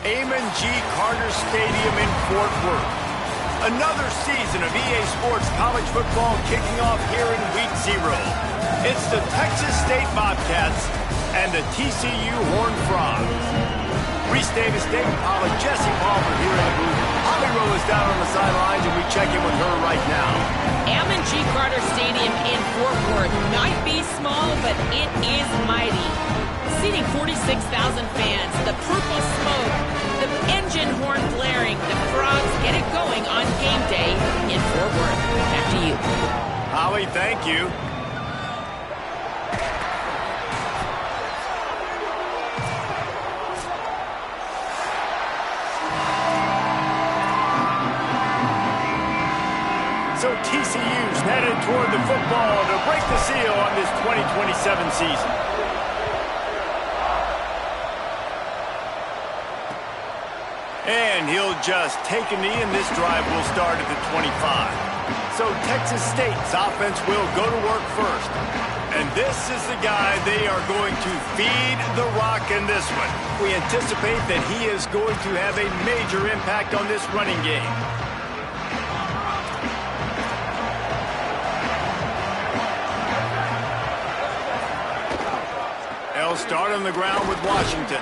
Amon G. Carter Stadium in Fort Worth. Another season of EA Sports college football kicking off here in Week 0. It's the Texas State Bobcats and the TCU Horned Frogs. Reese Davis, Dave Pollard, Jesse Palmer here in the booth. Holly Rowe is down on the sidelines, and we check in with her right now. Amon G. Carter Stadium in Fort Worth might be small, but it is mighty. Seating 46,000 fans, the purple smoke, the engine horn blaring, the Frogs get it going on game day in Fort Worth. Back to you. Holly, thank you. So TCU's headed toward the football to break the seal on this 2027 season. And he'll just take a knee, and this drive will start at the 25. So Texas State's offense will go to work first. And this is the guy they are going to feed the rock in this one. We anticipate that he is going to have a major impact on this running game. They'll start on the ground with Washington.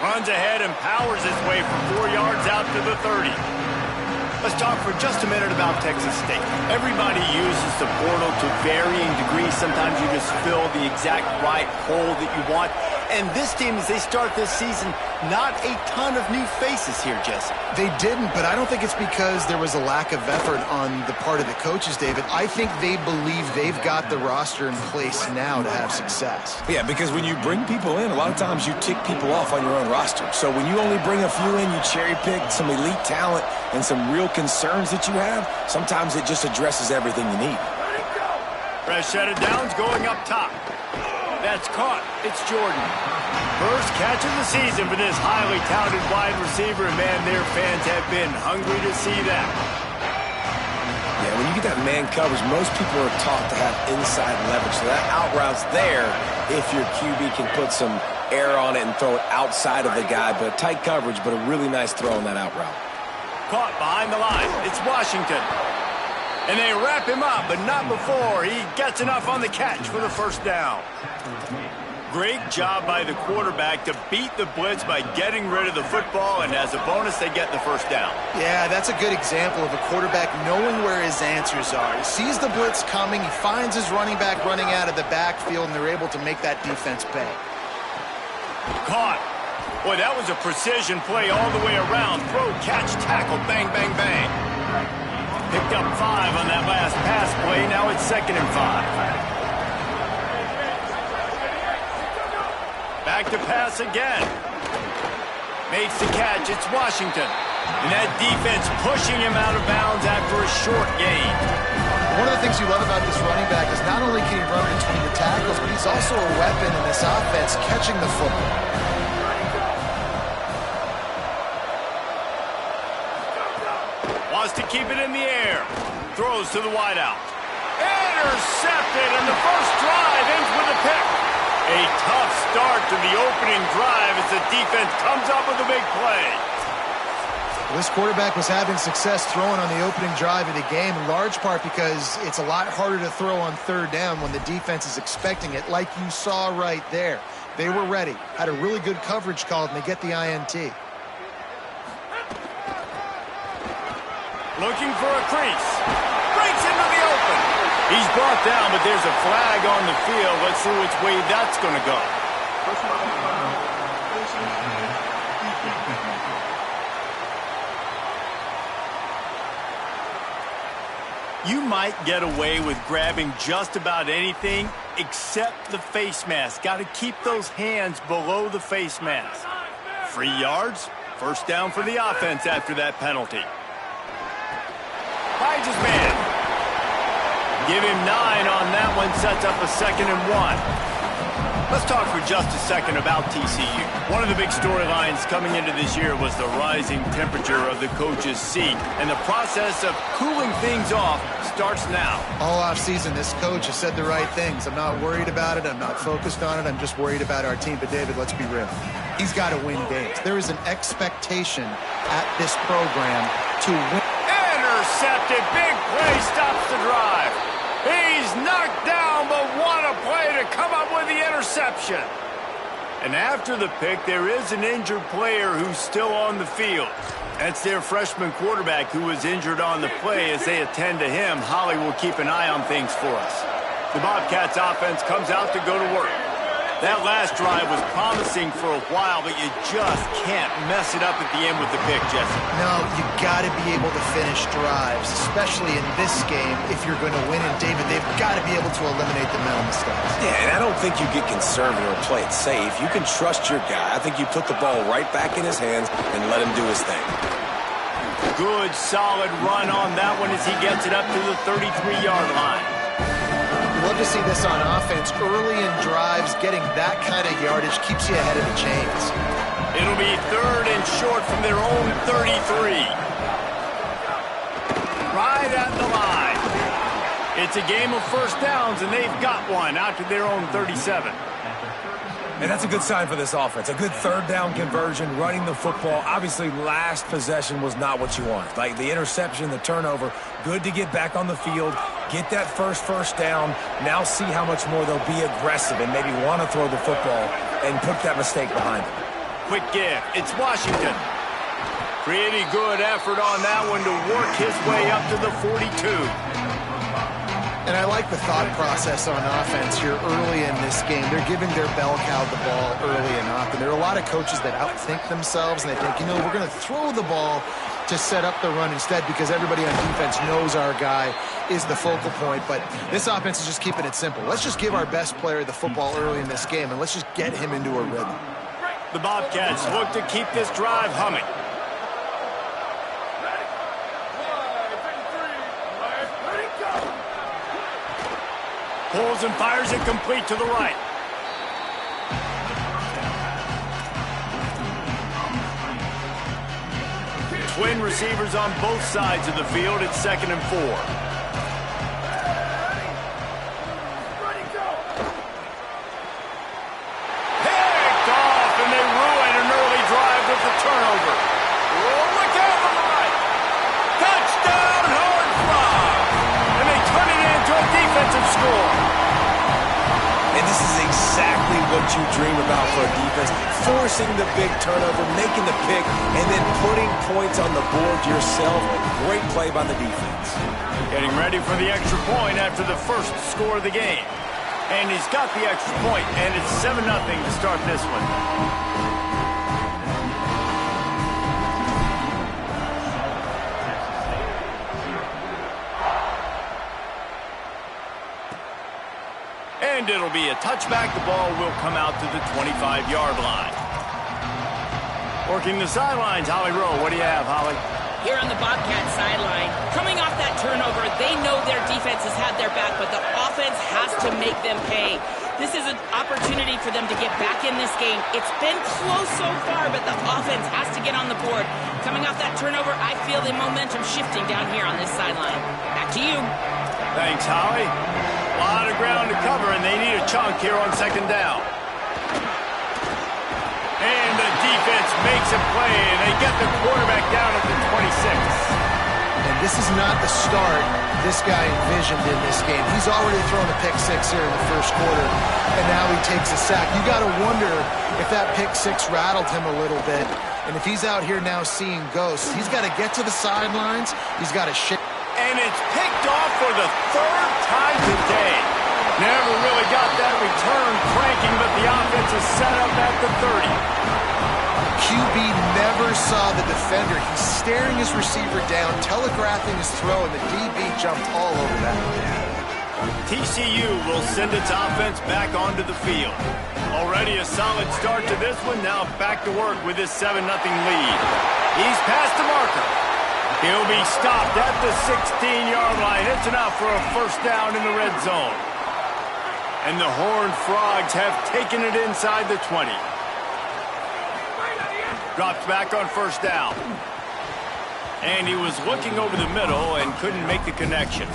Runs ahead and powers his way for 4 yards out to the 30. Let's talk for just a minute about Texas State. Everybody uses the portal to varying degrees. Sometimes you just fill the exact right hole that you want. And this team, as they start this season, not a ton of new faces here, Jesse. They didn't, but I don't think it's because there was a lack of effort on the part of the coaches, David. I think they believe they've got the roster in place now to have success. Yeah, because when you bring people in, a lot of times you tick people off on your own roster. So when you only bring a few in, you cherry pick some elite talent and some real concerns that you have, sometimes it just addresses everything you need. Fresh set of downs going up top. That's caught. It's Jordan. First catch of the season for this highly touted wide receiver. And, man, their fans have been hungry to see that. Yeah, when you get that man coverage, most people are taught to have inside leverage. So that out route's there if your QB can put some air on it and throw it outside of the guy. But tight coverage, but a really nice throw on that out route. Caught behind the line. It's Washington. And they wrap him up, but not before he gets enough on the catch for the first down. Great job by the quarterback to beat the blitz by getting rid of the football, and as a bonus, they get the first down. Yeah, that's a good example of a quarterback knowing where his answers are. He sees the blitz coming, he finds his running back running out of the backfield, and they're able to make that defense pay. Caught. Boy, that was a precision play all the way around. Throw, catch, tackle, bang, bang, bang. Picked up 5 on that last pass play. Now it's 2nd and 5. Back to pass again. Makes the catch. It's Washington. And that defense pushing him out of bounds after a short gain. One of the things you love about this running back is not only can he run between the tackles, but he's also a weapon in this offense catching the football. Wants to keep it in the air. Throws to the wideout. Intercepted, and the first drive ends with a pick. A tough start to the opening drive as the defense comes up with a big play. This quarterback was having success throwing on the opening drive of the game, in large part because it's a lot harder to throw on 3rd down when the defense is expecting it, like you saw right there. They were ready, had a really good coverage call, and they get the INT. Looking for a crease. Breaks into the open. He's brought down, but there's a flag on the field. Let's see which way that's going to go. You might get away with grabbing just about anything except the face mask. Got to keep those hands below the face mask. 3 yards. First down for the offense after that penalty. Hides his man. Give him 9 on that one. Sets up a 2nd and 1. Let's talk for just a second about TCU. One of the big storylines coming into this year was the rising temperature of the coach's seat. And the process of cooling things off starts now. All offseason, this coach has said the right things. I'm not worried about it. I'm not focused on it. I'm just worried about our team. But, David, let's be real. He's got to win games. There is an expectation at this program to win. Intercepted. Big play stops the drive. He's knocked down, but what a play to come up with the interception. And after the pick, there is an injured player who's still on the field. That's their freshman quarterback who was injured on the play. As they attend to him, Holly will keep an eye on things for us. The Bobcats offense comes out to go to work. That last drive was promising for a while, but you just can't mess it up at the end with the pick, Jesse. No, you got to be able to finish drives, especially in this game if you're going to win. And, David, they've got to be able to eliminate the mental mistakes. Yeah, and I don't think you get conservative or play it safe. You can trust your guy. I think you put the ball right back in his hands and let him do his thing. Good, solid run on that one as he gets it up to the 33-yard line. Love to see this on offense. Early in drives, getting that kind of yardage keeps you ahead of the chains. It'll be 3rd and short from their own 33. Right at the line. It's a game of first downs, and they've got one out to their own 37. And that's a good sign for this offense. A good 3rd down conversion, running the football. Obviously, last possession was not what you want. Like the interception, the turnover, good to get back on the field, get that first down. Now see how much more they'll be aggressive and maybe want to throw the football and put that mistake behind them. Quick give. It's Washington. Pretty good effort on that one to work his way up to the 42. And I like the thought process on offense here early in this game. They're giving their bell cow the ball early and often. There are a lot of coaches that outthink themselves, and they think, we're going to throw the ball to set up the run instead because everybody on defense knows our guy is the focal point. But this offense is just keeping it simple. Let's just give our best player the football early in this game, and let's just get him into a rhythm. The Bobcats look to keep this drive humming. Pulls and fires it complete to the right. Twin receivers on both sides of the field. It's 2nd and 4. Picked off, and they ruin an early drive with the turnover. Oh, look out on the right. Touchdown, Horned Frogs. And they turn it into a defensive score. And this is exactly what you dream about for a defense. Forcing the big turnover, making the pick, and then putting points on the board yourself. Great play by the defense. Getting ready for the extra point after the first score of the game. And he's got the extra point, and it's 7-0 to start this one. And it'll be a touchback. The ball will come out to the 25-yard line. Working the sidelines, Holly Rowe. What do you have, Holly? Here on the Bobcat sideline, coming off that turnover, they know their defense has had their back, but the offense has to make them pay. This is an opportunity for them to get back in this game. It's been close so far, but the offense has to get on the board. Coming off that turnover, I feel the momentum shifting down here on this sideline. Back to you. Thanks, Holly. A lot of ground to cover, and they need a chunk here on 2nd down. And the defense makes a play, and they get the quarterback down at the 26. And this is not the start this guy envisioned in this game. He's already thrown a pick 6 here in the first quarter, and now he takes a sack. You got to wonder if that pick 6 rattled him a little bit. And if he's out here now seeing ghosts, he's got to get to the sidelines. He's got to shake. And it's picked off for the 3rd time today. Never really got that return cranking, but the offense is set up at the 30. QB never saw the defender. He's staring his receiver down, telegraphing his throw, and the DB jumped all over that. TCU will send its offense back onto the field. Already a solid start to this one. Now back to work with this 7-0 lead. He's past the marker. He'll be stopped at the 16-yard line. It's enough for a first down in the red zone. And the Horned Frogs have taken it inside the 20. Drops back on first down. And he was looking over the middle and couldn't make the connection.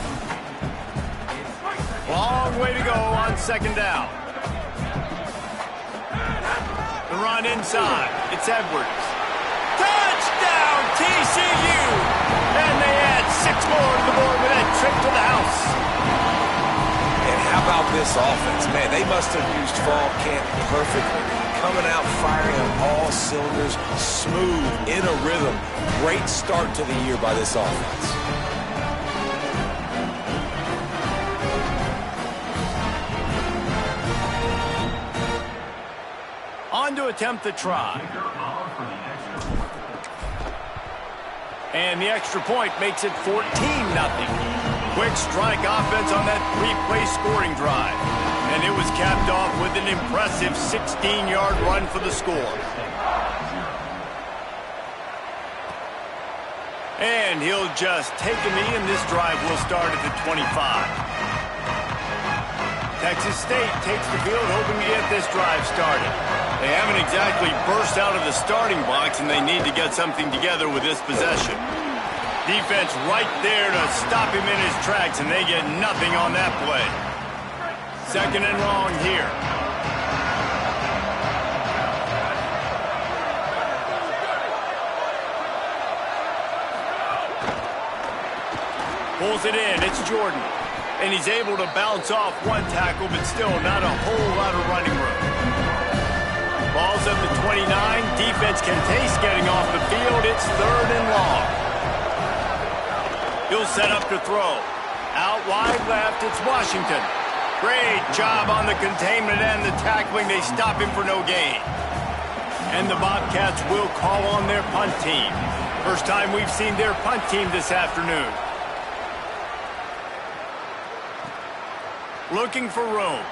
Long way to go on 2nd down. The run inside. It's Edwards. Touchdown, TCU! And they add 6 more to the board with that trip to the house. And how about this offense? Man, they must have used fall camp perfectly. Coming out firing on all cylinders, smooth, in a rhythm. Great start to the year by this offense. On to attempt the try. And the extra point makes it 14-0. Quick strike offense on that 3-play scoring drive. And it was capped off with an impressive 16-yard run for the score. And he'll just take a knee, and this drive will start at the 25. Texas State takes the field hoping to get this drive started. They haven't exactly burst out of the starting blocks, and they need to get something together with this possession. Defense right there to stop him in his tracks, and they get nothing on that play. 2nd and long here. Pulls it in. It's Jordan. And he's able to bounce off one tackle, but still not a whole lot of running room. Ball's at the 29. Defense can taste getting off the field. It's 3rd and long. He'll set up to throw. Out wide left, it's Washington. Great job on the containment and the tackling. They stop him for no gain. And the Bobcats will call on their punt team. First time we've seen their punt team this afternoon. Looking for room.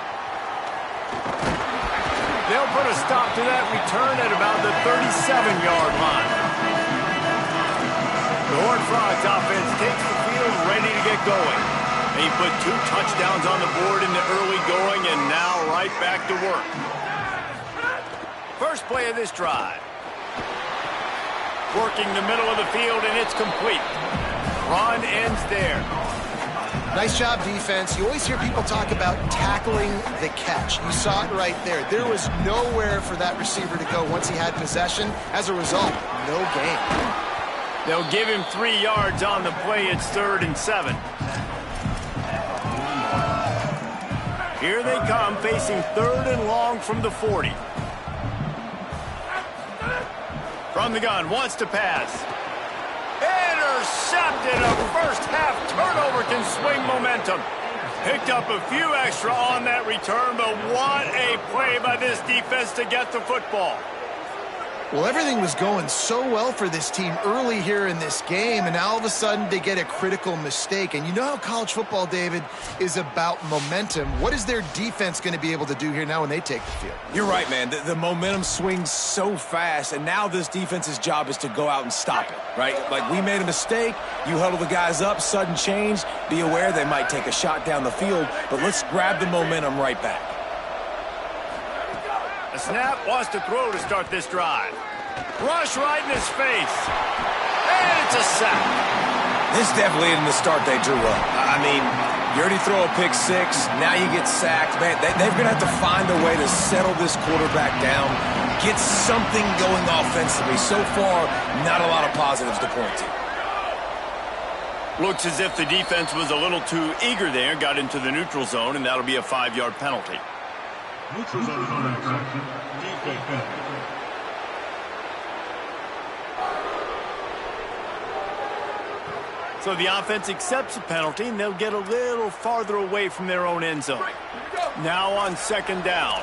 They'll put a stop to that return at about the 37-yard line. The Horned Frogs offense takes the field ready to get going. They put 2 touchdowns on the board in the early going and now right back to work. First play of this drive. Working the middle of the field and it's complete. Run ends there. Nice job, defense. You always hear people talk about tackling the catch. You saw it right there. There was nowhere for that receiver to go once he had possession. As a result, no gain. They'll give him 3 yards on the play. It's 3rd and 7. Here they come, facing 3rd and long from the 40. From the gun, wants to pass. Intercepted. A first-half turnover can swing momentum. Picked up a few extra on that return, but what a play by this defense to get the football. Well, everything was going so well for this team early here in this game, and now all of a sudden they get a critical mistake. And you know how college football, David, is about momentum. What is their defense going to be able to do here now when they take the field? You're right, man. The momentum swings so fast, and now this defense's job is to go out and stop it, right? Like, we made a mistake, you huddle the guys up, sudden change, be aware they might take a shot down the field, but let's grab the momentum right back. The snap wants to throw to start this drive. Rush right in his face. And it's a sack. This definitely isn't the start they drew up. I mean, you already throw a pick 6, now you get sacked. Man, they're going to have to find a way to settle this quarterback down, get something going offensively. So far, not a lot of positives to point to. Looks as if the defense was a little too eager there, got into the neutral zone, and that'll be a 5-yard penalty. Neutral zone infraction. Defense penalty. So the offense accepts the penalty, and they'll get a little farther away from their own end zone. Now on 2nd down.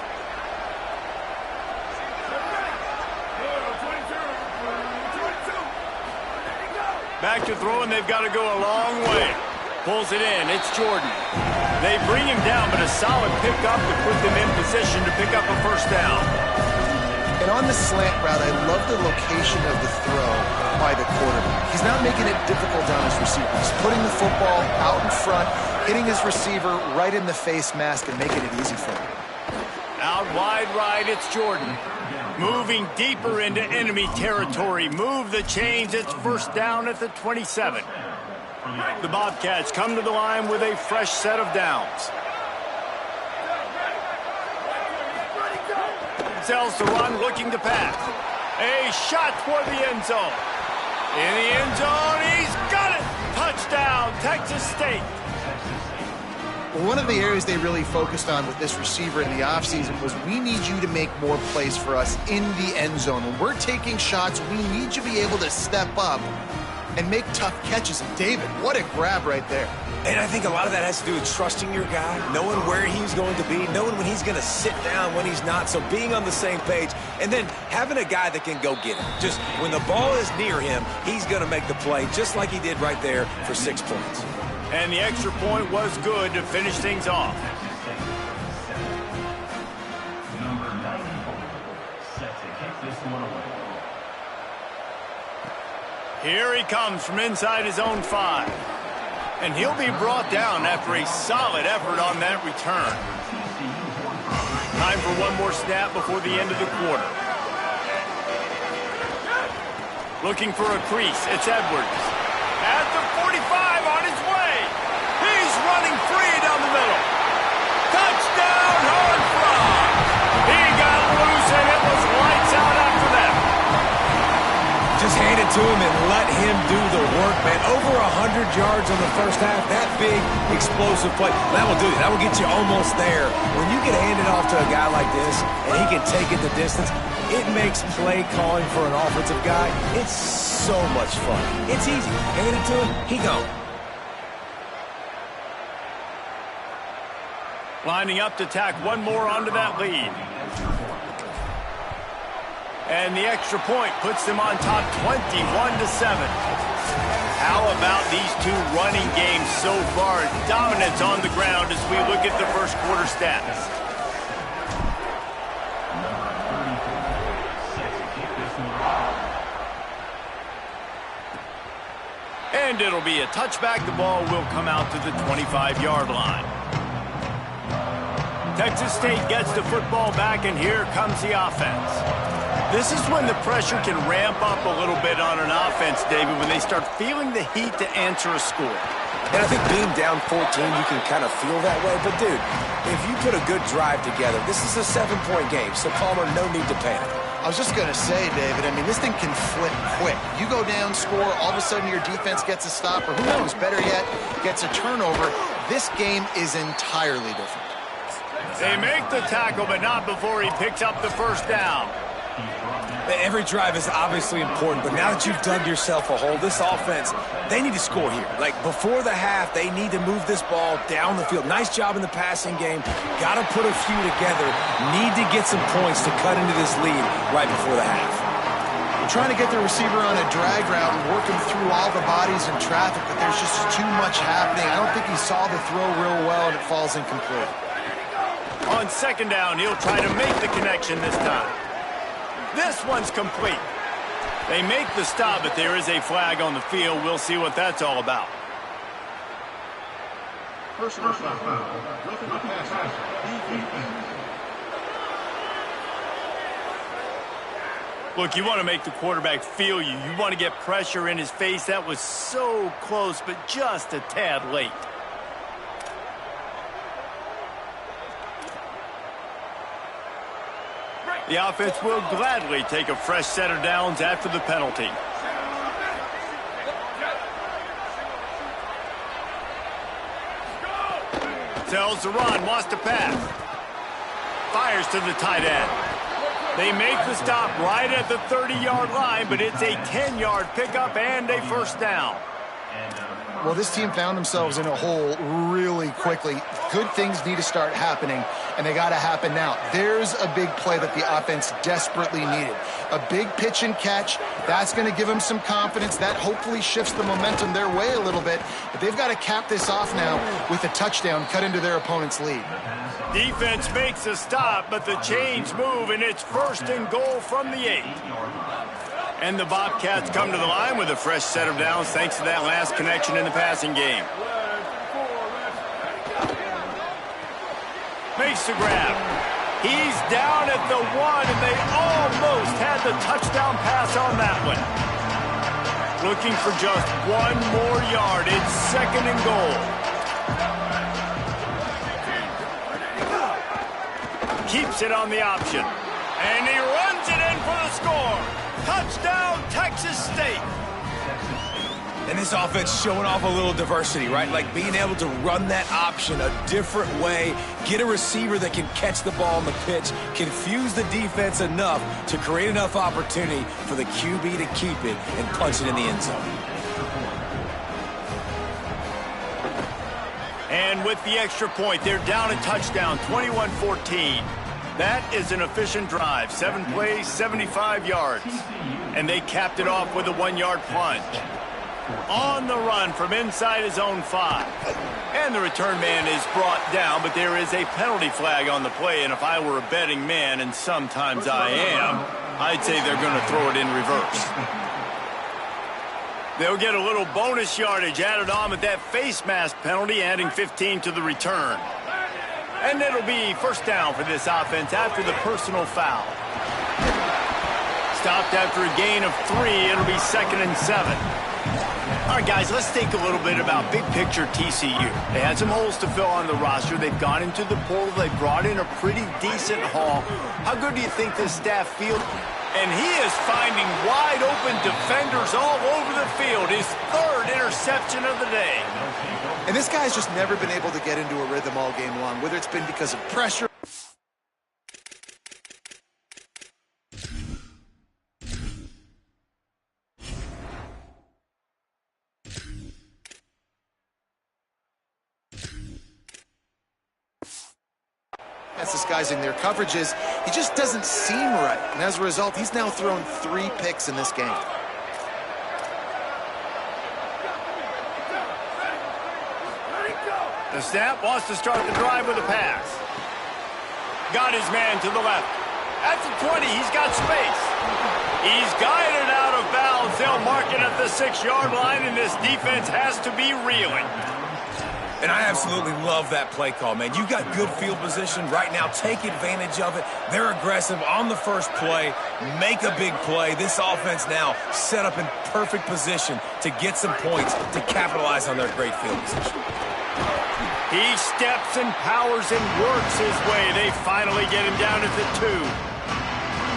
Back to throw, and they've got to go a long way. Pulls it in. It's Jordan. They bring him down, but a solid pickup to put them in position to pick up a first down. And on the slant route, I love the location of the throw by the quarterback. He's not making it difficult on his receiver. He's putting the football out in front, hitting his receiver right in the face mask and making it easy for him. Out wide right, it's Jordan. Moving deeper into enemy territory. Move the chains. It's first down at the 27. The Bobcats come to the line with a fresh set of downs. Sells to run, looking to pass. A shot toward the end zone. In the end zone, he's got it! Touchdown, Texas State. Well, one of the areas they really focused on with this receiver in the offseason was we need you to make more plays for us in the end zone. When we're taking shots, we need you to be able to step up and make tough catches. And David, what a grab right there. And I think a lot of that has to do with trusting your guy, knowing where he's going to be, knowing when he's going to sit down, when he's not, so being on the same page, and then having a guy that can go get it. Just when the ball is near him, he's going to make the play, just like he did right there for 6 points. And the extra point was good to finish things off. Number 94, set to kick this one away. Here he comes from inside his own 5. And he'll be brought down after a solid effort on that return. Time for one more snap before the end of the quarter. Looking for a crease, it's Edwards. At the 45 on his way. He's running free down the middle. Touchdown, Horned Frog. He got loose and it was lights out after that. Just hand it to him and let him do the work, man. Over 100 yards on the first half. That big, explosive play. That will do it. That will get you almost there. When you get handed off to a guy like this and he can take it the distance, it makes play calling for an offensive guy, it's so much fun. It's easy. Hand it to him, he gone. Lining up to tack one more onto that lead. And the extra point puts them on top 21-7. How about these two running games so far? Dominance on the ground as we look at the first quarter stats. And it'll be a touchback. The ball will come out to the 25-yard line. Texas State gets the football back, and here comes the offense. This is when the pressure can ramp up a little bit on an offense, David, when they start feeling the heat to answer a score. And I think being down 14, you can kind of feel that way. But, dude, if you put a good drive together, this is a 7-point game, so Palmer, no need to panic. I was just going to say, David, I mean, this thing can flip quick. You go down, score, all of a sudden your defense gets a stop, or who knows, better yet, gets a turnover. This game is entirely different. They make the tackle, but not before he picks up the first down. Every drive is obviously important, but now that you've dug yourself a hole, this offense, they need to score here. Like, before the half, they need to move this ball down the field. Nice job in the passing game. Got to put a few together. Need to get some points to cut into this lead right before the half. We're trying to get the receiver on a drag route and work him through all the bodies and traffic, but there's just too much happening. I don't think he saw the throw real well, and it falls incomplete. On second down, he'll try to make the connection this time. This one's complete. They make the stop, but there is a flag on the field. We'll see what that's all about. Personal foul. Look, you want to make the quarterback feel you. You want to get pressure in his face. That was so close, but just a tad late. The offense will gladly take a fresh set of downs after the penalty. Tells the run, wants to pass. Fires to the tight end. They make the stop right at the 30-yard line, but it's a 10-yard pickup and a first down. Well, this team found themselves in a hole really quickly. Good things need to start happening, and they got to happen now. There's a big play that the offense desperately needed. A big pitch and catch. That's going to give them some confidence. That hopefully shifts the momentum their way a little bit. But they've got to cap this off now with a touchdown cut into their opponent's lead. Defense makes a stop, but the chains move, and it's first and goal from the 8. And the Bobcats come to the line with a fresh set of downs thanks to that last connection in the passing game. Makes the grab. He's down at the 1, and they almost had the touchdown pass on that one. Looking for just one more yard. It's second and goal. Keeps it on the option. And he runs it in for the score. Touchdown, Texas State. And this offense showing off a little diversity, right? Like being able to run that option a different way, get a receiver that can catch the ball on the pitch, confuse the defense enough to create enough opportunity for the QB to keep it and punch it in the end zone. And with the extra point, they're down a touchdown, 21-14. That is an efficient drive. 7 plays, 75 yards. And they capped it off with a 1-yard plunge. On the run from inside his own 5. And the return man is brought down, but there is a penalty flag on the play. And if I were a betting man, and sometimes I am, I'd say they're going to throw it in reverse. They'll get a little bonus yardage added on with that face mask penalty, adding 15 to the return. And it'll be first down for this offense after the personal foul. Stopped after a gain of 3. It'll be 2nd and 7. All right, guys, let's think a little bit about big picture TCU. They had some holes to fill on the roster. They've gone into the portal. They brought in a pretty decent haul. How good do you think this staff feels? And he is finding wide open defenders all over the field. His 3rd interception of the day. And this guy's just never been able to get into a rhythm all game long, whether it's been because of pressure. As disguising their coverages, he just doesn't seem right. And as a result, he's now thrown 3 picks in this game. The snap wants to start the drive with a pass. Got his man to the left. At the 20, he's got space. He's guided out of bounds. They'll mark it at the 6-yard line, and this defense has to be reeling. And I absolutely love that play call, man. You got good field position right now. Take advantage of it. They're aggressive on the first play. Make a big play. This offense now set up in perfect position to get some points to capitalize on their great field position. He steps and powers and works his way. They finally get him down at the 2.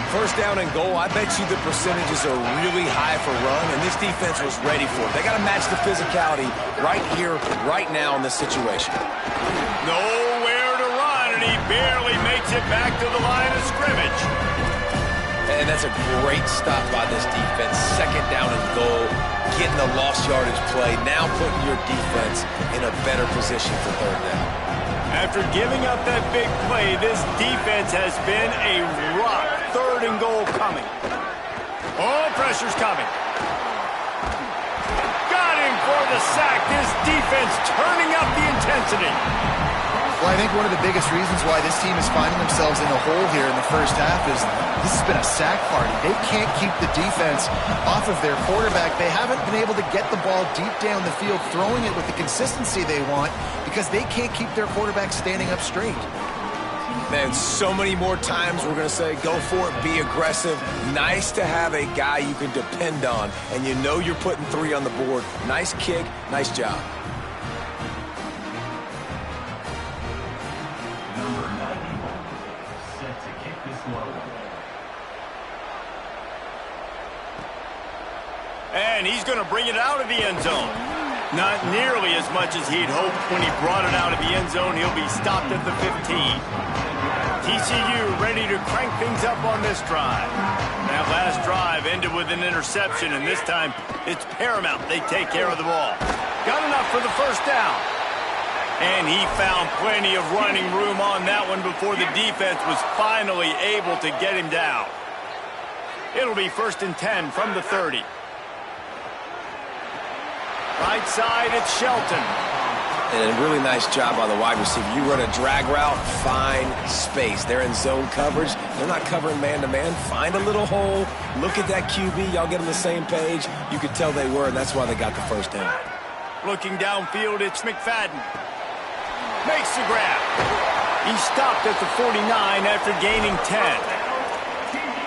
First down and goal, I bet you the percentages are really high for run, and this defense was ready for it. They got to match the physicality right here, right now in this situation. Nowhere to run, and he barely makes it back to the line of scrimmage. And that's a great stop by this defense. 2nd down and goal, getting the lost yardage play, now putting your defense in a better position for 3rd down. After giving up that big play, this defense has been a rock. 3rd and goal coming. Oh, pressure's coming. Got him for the sack. This defense turning up the intensity. Well, I think one of the biggest reasons why this team is finding themselves in a hole here in the first half is this has been a sack party. They can't keep the defense off of their quarterback. They haven't been able to get the ball deep down the field, throwing it with the consistency they want because they can't keep their quarterback standing up straight. Man, so many more times we're going to say, go for it, be aggressive. Nice to have a guy you can depend on, and you know you're putting 3 on the board. Nice kick, nice job. Number 91, set to kick this one away. And he's going to bring it out of the end zone. Not nearly as much as he'd hoped when he brought it out of the end zone. He'll be stopped at the 15. TCU ready to crank things up on this drive. That last drive ended with an interception, and this time it's paramount they take care of the ball. Got enough for the first down. And he found plenty of running room on that one before the defense was finally able to get him down. It'll be 1st and 10 from the 30. Right side, it's Shelton. And a really nice job by the wide receiver. You run a drag route, find space. They're in zone coverage. They're not covering man-to-man. Find a little hole. Look at that QB. Y'all get on the same page. You could tell they were, and that's why they got the first down. Looking downfield, it's McFadden. Makes the grab. He stopped at the 49 after gaining 10.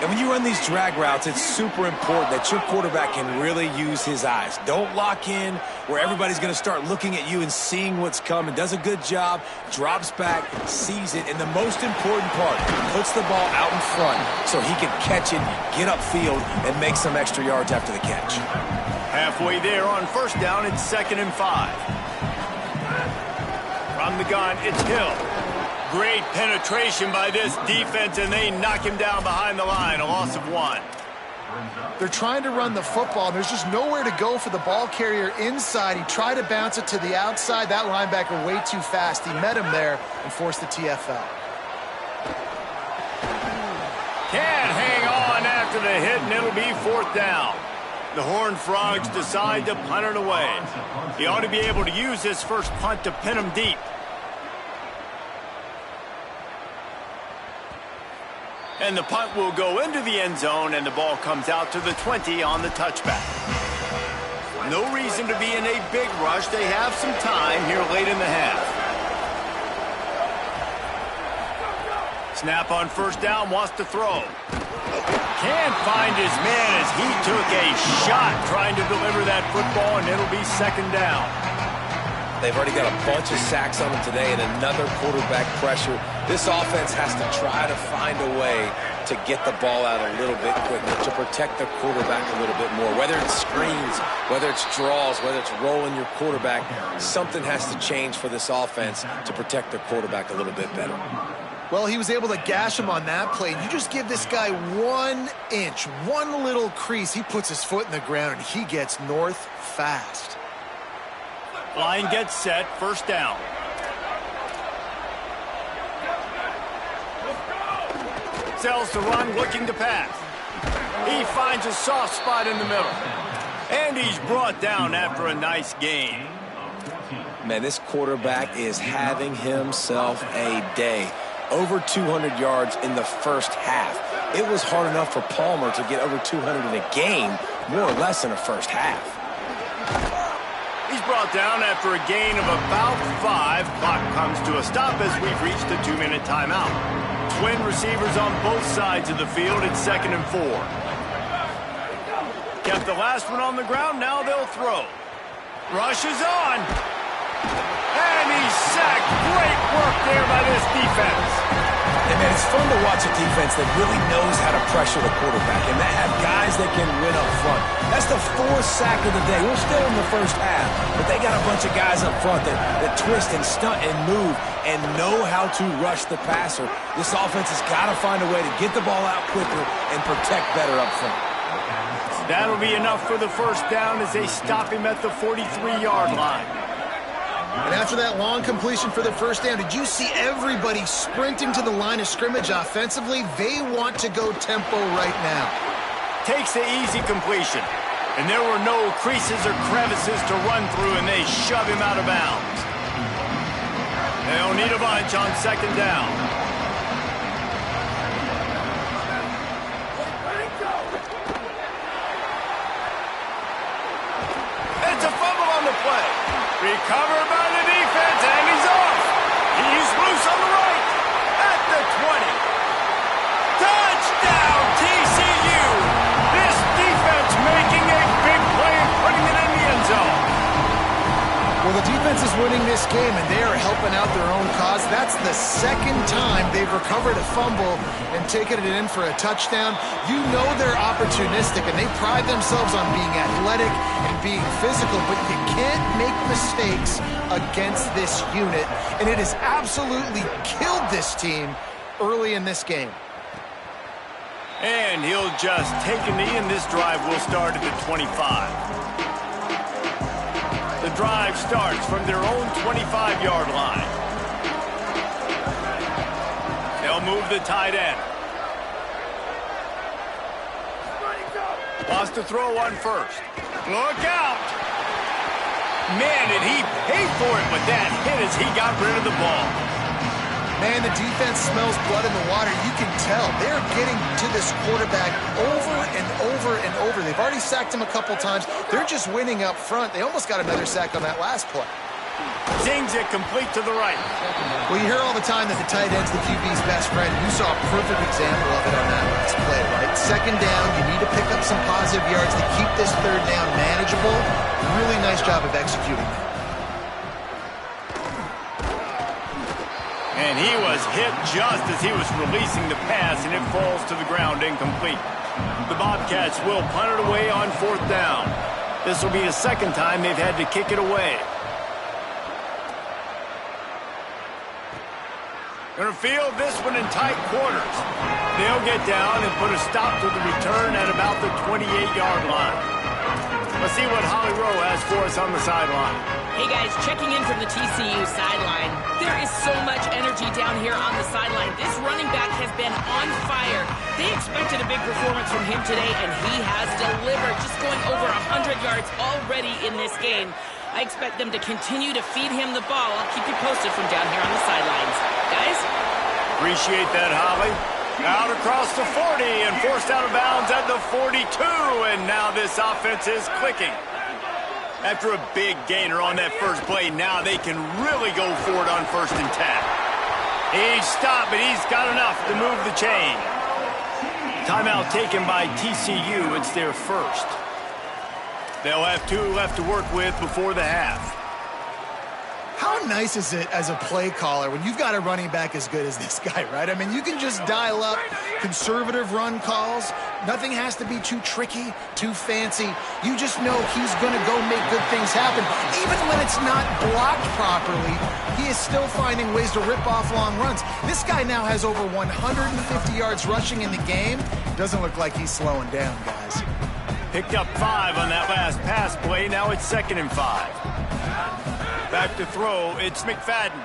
And when you run these drag routes, it's super important that your quarterback can really use his eyes. Don't lock in where everybody's going to start looking at you and seeing what's coming. Does a good job, drops back, sees it, and the most important part, puts the ball out in front so he can catch it, get upfield, and make some extra yards after the catch. Halfway there on first down, it's 2nd and 5. From the gun, it's Hill. Great penetration by this defense, and they knock him down behind the line, a loss of 1. They're trying to run the football, and there's just nowhere to go for the ball carrier inside. He tried to bounce it to the outside. That linebacker way too fast. He met him there and forced the TFL. Can't hang on after the hit, and it'll be 4th down. The Horned Frogs decide to punt it away. He ought to be able to use this first punt to pin him deep. And the punt will go into the end zone, and the ball comes out to the 20 on the touchback. No reason to be in a big rush. They have some time here late in the half. Snap on first down, wants to throw. Can't find his man as he took a shot trying to deliver that football, and it'll be 2nd down. They've already got a bunch of sacks on them today and another quarterback pressure. This offense has to try to find a way to get the ball out a little bit quicker, to protect the quarterback a little bit more. Whether it's screens, whether it's draws, whether it's rolling your quarterback, something has to change for this offense to protect their quarterback a little bit better. Well, he was able to gash him on that play. You just give this guy 1 inch, one little crease. He puts his foot in the ground, and he gets north fast. Line gets set, first down. Sells to run, looking to pass. He finds a soft spot in the middle. And he's brought down after a nice gain. Man, this quarterback is having himself a day. Over 200 yards in the first half. It was hard enough for Palmer to get over 200 in a game, more or less in a first half. He's brought down after a gain of about 5. Clock comes to a stop as we've reached a 2-minute timeout. Twin receivers on both sides of the field. It's 2nd and 4. Kept the last one on the ground. Now they'll throw. Rush is on. And he's sacked. Great work there by this defense. And man, it's fun to watch a defense that really knows how to pressure the quarterback and that have guys that can win up front. That's the 4th sack of the day. We're still in the first half, but they got a bunch of guys up front that twist and stunt and move and know how to rush the passer. This offense has got to find a way to get the ball out quicker and protect better up front. That'll be enough for the first down as they stop him at the 43-yard line. And after that long completion for the first down, did you see everybody sprinting to the line of scrimmage offensively? They want to go tempo right now. Takes the easy completion. And there were no creases or crevices to run through, and they shove him out of bounds. They'll need a bunch on 2nd down. It's a fumble on the play. Recovered by the defense, and he's off. He's loose on the right. At the 20. Touchdown, TCU. This defense making a big play and putting it in the end zone. Well, the defense is winning this game, and they are helping out their own cause. That's the 2nd time they've recovered a fumble and taken it in for a touchdown. You know they're opportunistic, and they pride themselves on being athletic and being physical, but you can't make mistakes against this unit, and it has absolutely killed this team early in this game. And he'll just take a knee, and this drive will start at the 25. The drive starts from their own 25-yard line. They'll move the tight end. Wants to throw one first. Look out! Man, did he pay for it with that hit as he got rid of the ball. Man, the defense smells blood in the water. You can tell. They're getting to this quarterback over and over and over. They've already sacked him a couple times. They're just winning up front. They almost got another sack on that last play. Zings it complete to the right. Well, you hear all the time that the tight end's the QB's best friend. You saw a perfect example of it on that last play, right? Second down, you need to pick up some positive yards to keep this third down manageable. Really nice job of executing that. And he was hit just as he was releasing the pass, and it falls to the ground incomplete. The Bobcats will punt it away on fourth down. This will be the second time they've had to kick it away. Going to field this one in tight quarters. They'll get down and put a stop to the return at about the 28-yard line. Let's see what Holly Rowe has for us on the sideline. Hey guys, checking in from the TCU sideline. There is so much energy down here on the sideline. This running back has been on fire. They expected a big performance from him today, and he has delivered, just going over 100 yards already in this game. I expect them to continue to feed him the ball. I'll keep you posted from down here on the sidelines. Guys? Appreciate that, Holly. Out across the 40 and forced out of bounds at the 42, and now this offense is clicking. After a big gainer on that first play, now they can really go for it on 1st and 10. He's stopped, but he's got enough to move the chain. Timeout taken by TCU. It's their first. They'll have 2 left to work with before the half. How nice is it as a play caller when you've got a running back as good as this guy, right? I mean, you can just dial up conservative run calls. Nothing has to be too tricky, too fancy. You just know he's going to go make good things happen. Even when it's not blocked properly, he is still finding ways to rip off long runs. This guy now has over 150 yards rushing in the game. Doesn't look like he's slowing down, guys. Picked up 5 on that last pass play. Now it's 2nd and 5. Back to throw, it's McFadden.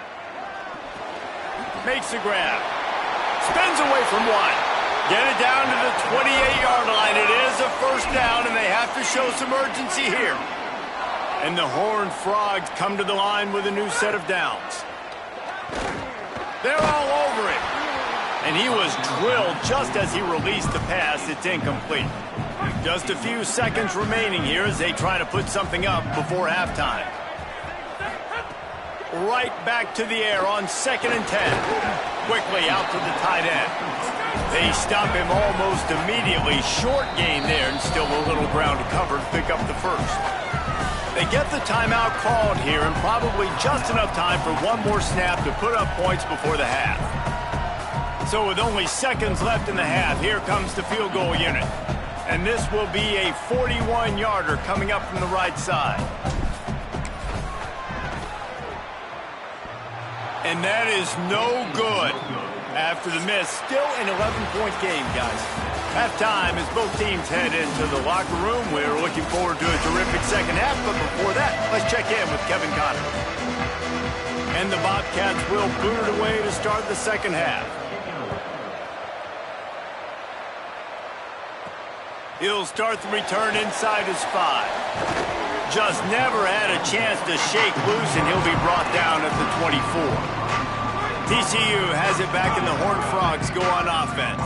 Makes the grab. Spins away from 1. Get it down to the 28-yard line. It is a first down, and they have to show some urgency here. And the Horned Frogs come to the line with a new set of downs. They're all over it. And he was drilled just as he released the pass. It's incomplete. Just a few seconds remaining here as they try to put something up before halftime. Right back to the air on 2nd and 10. Quickly out to the tight end. They stop him almost immediately. Short gain there and still a little ground to cover to pick up the first. They get the timeout called here and probably just enough time for one more snap to put up points before the half. So with only seconds left in the half, here comes the field goal unit. And this will be a 41-yarder coming up from the right side. And that is no good. After the miss, still an 11-point game, guys. Halftime as both teams head into the locker room. We're looking forward to a terrific second half, but before that, let's check in with Kevin Connor. And the Bobcats will boot it away to start the second half. He'll start the return inside his 5. Just never had a chance to shake loose, and he'll be brought down at the 24. TCU has it back, and the Horned Frogs go on offense.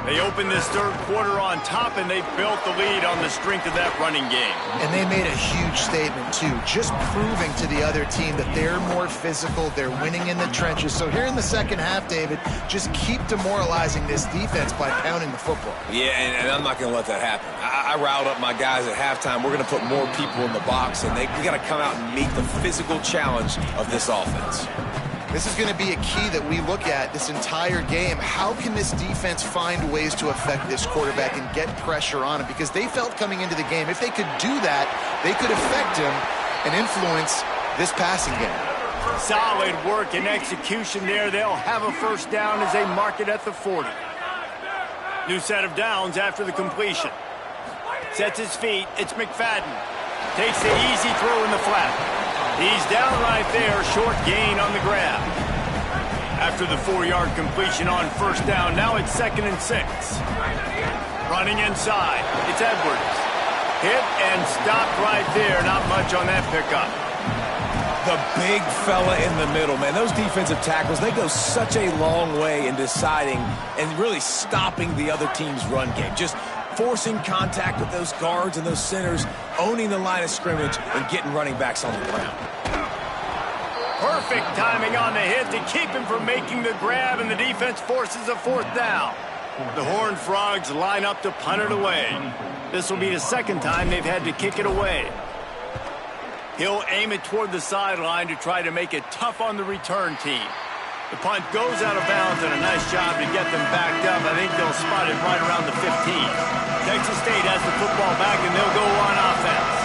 They open this third quarter on top, and they've built the lead on the strength of that running game. And they made a huge statement, too, just proving to the other team that they're more physical, they're winning in the trenches. So here in the second half, David, just keep demoralizing this defense by pounding the football. Yeah, and I'm not going to let that happen. I riled up my guys at halftime. We're going to put more people in the box, and we got to come out and meet the physical challenge of this offense. This is going to be a key that we look at this entire game. How can this defense find ways to affect this quarterback and get pressure on him? Because they felt coming into the game, if they could do that, they could affect him and influence this passing game. Solid work and execution there. They'll have a first down as they mark it at the 40. New set of downs after the completion. Sets his feet. It's McFadden. Takes the easy throw in the flat. He's down right there, short gain on the grab. After the 4-yard completion on first down, now it's 2nd and 6. Running inside, it's Edwards. Hit and stopped right there, not much on that pickup. The big fella in the middle, man. Those defensive tackles, they go such a long way in deciding and really stopping the other team's run game. Just forcing contact with those guards and those centers, owning the line of scrimmage, and getting running backs on the ground. Perfect timing on the hit to keep him from making the grab, and the defense forces a fourth down. The Horned Frogs line up to punt it away. This will be the second time they've had to kick it away. He'll aim it toward the sideline to try to make it tough on the return team. The punt goes out of bounds, and a nice job to get them backed up. I think they'll spot it right around the 15. Texas State has the football back, and they'll go on offense.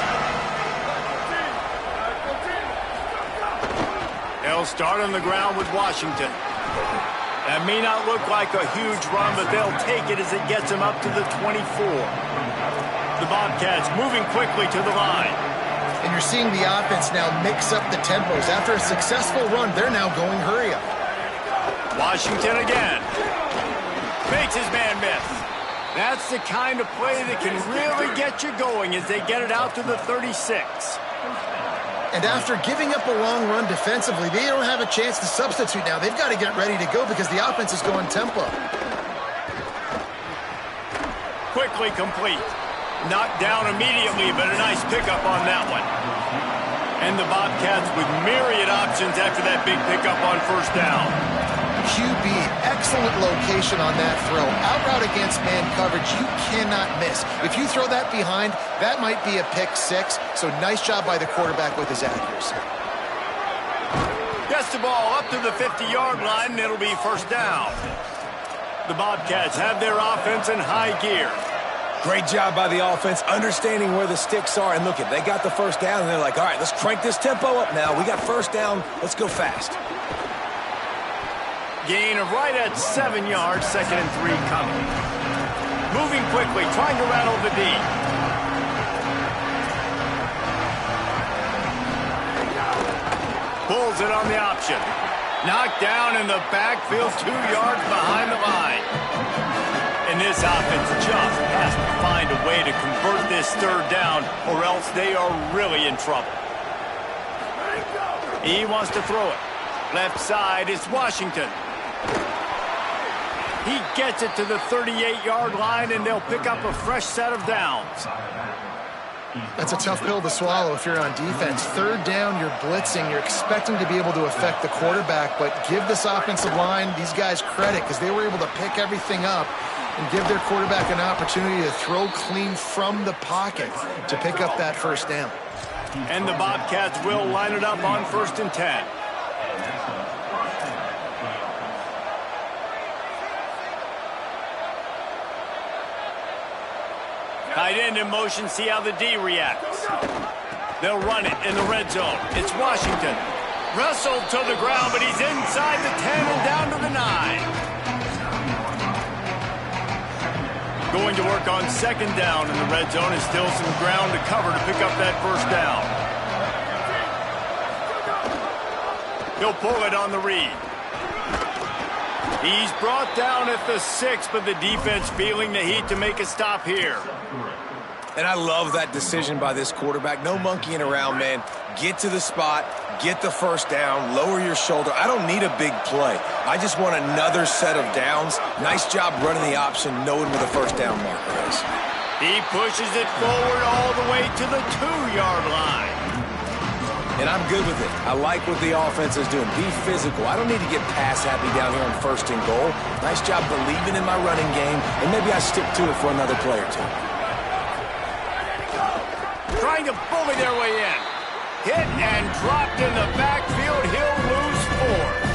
They'll start on the ground with Washington. That may not look like a huge run, but they'll take it as it gets them up to the 24. The Bobcats moving quickly to the line. And you're seeing the offense now mix up the tempos. After a successful run, they're now going hurry up. Washington again. Makes his man miss. That's the kind of play that can really get you going as they get it out to the 36. And after giving up a long run defensively, they don't have a chance to substitute now. They've got to get ready to go because the offense is going tempo. Quickly complete. Knocked down immediately, but a nice pickup on that one. And the Bobcats with myriad options after that big pickup on first down. QB, excellent location on that throw. Out route against man coverage, you cannot miss. If you throw that behind, that might be a pick six. So nice job by the quarterback with his accuracy. Gets the ball up to the 50-yard line, and it'll be first down. The Bobcats have their offense in high gear. Great job by the offense, understanding where the sticks are. And look, they got the first down, and they're like, all right, let's crank this tempo up now. We got first down. Let's go fast. Gain of right at 7 yards, 2nd and 3 coming. Moving quickly, trying to rattle the D. Pulls it on the option. Knocked down in the backfield, 2 yards behind the line. And this offense just has to find a way to convert this third down, or else they are really in trouble. He wants to throw it. Left side is Washington. He gets it to the 38-yard line, and they'll pick up a fresh set of downs. That's a tough pill to swallow if you're on defense. Third down, you're blitzing. You're expecting to be able to affect the quarterback, but give this offensive line, these guys, credit because they were able to pick everything up and give their quarterback an opportunity to throw clean from the pocket to pick up that first down. And the Bobcats will line it up on 1st and 10. Tight end in motion, see how the D reacts. They'll run it in the red zone. It's Washington. Wrestled to the ground, but he's inside the 10 and down to the 9. Going to work on 2nd down in the red zone, and still some ground to cover to pick up that first down. He'll pull it on the read. He's brought down at the 6, but the defense feeling the heat to make a stop here. And I love that decision by this quarterback. No monkeying around, man. Get to the spot, get the first down, lower your shoulder. I don't need a big play. I just want another set of downs. Nice job running the option, knowing where the first down marker is. He pushes it forward all the way to the 2-yard line. And I'm good with it. I like what the offense is doing. Be physical. I don't need to get pass happy down here on 1st and goal. Nice job believing in my running game, and maybe I stick to it for another play or two. Trying to bully their way in. Hit and dropped in the backfield. He'll lose 4.